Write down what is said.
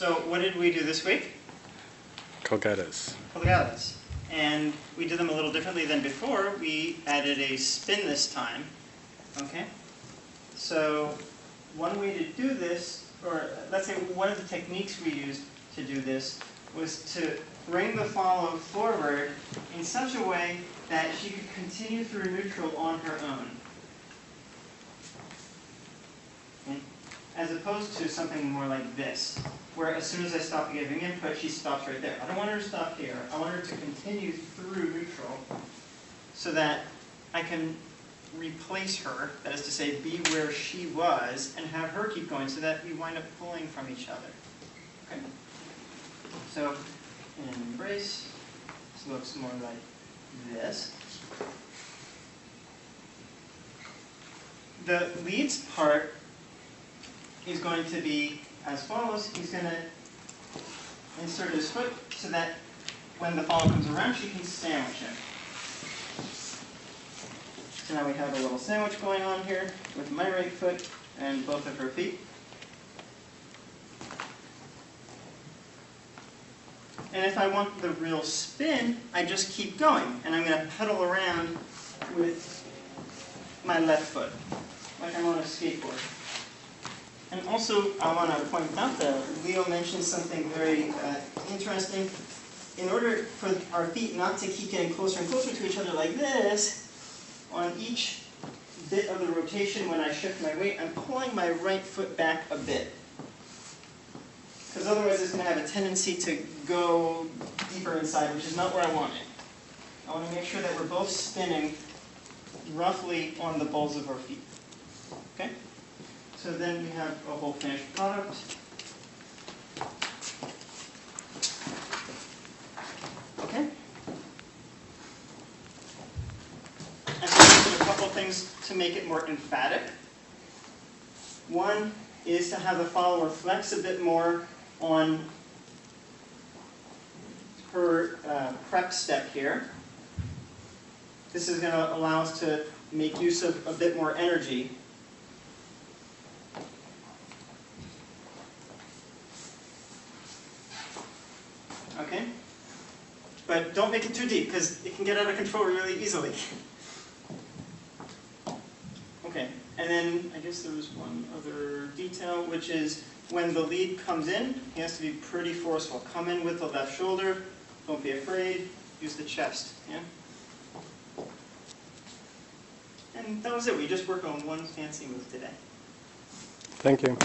So what did we do this week? Colgadas. Colgadas. And we did them a little differently than before. We added a spin this time. Okay? So one way to do this, or let's say one of the techniques we used to do this, was to bring the follow forward in such a way that she could continue through neutral on her own. Okay? As opposed to something more like this, where as soon as I stop giving input, she stops right there. I don't want her to stop here. I want her to continue through neutral so that I can replace her, that is to say, be where she was, and have her keep going so that we wind up pulling from each other. Okay? So, embrace. This looks more like this. The leads part is going to be as follows. He's going to insert his foot so that when the follow comes around, she can sandwich him. So now we have a little sandwich going on here with my right foot and both of her feet. And if I want the real spin, I just keep going. And I'm going to pedal around with my left foot, like I'm on a skateboard. And also, I want to point out that Leo mentioned something very interesting. In order for our feet not to keep getting closer and closer to each other like this, on each bit of the rotation when I shift my weight, I'm pulling my right foot back a bit. Because otherwise it's going to have a tendency to go deeper inside, which is not where I want it. I want to make sure that we're both spinning roughly on the balls of our feet. Okay? So then we have a whole finished product. Okay? And so we did a couple of things to make it more emphatic. One is to have the follower flex a bit more on her prep step here. This is going to allow us to make use of a bit more energy. Okay? But don't make it too deep, because it can get out of control really easily. Okay, and then I guess there was one other detail, which is when the lead comes in, he has to be pretty forceful. Come in with the left shoulder, don't be afraid, use the chest. Yeah? And that was it. We just worked on one fancy move today. Thank you.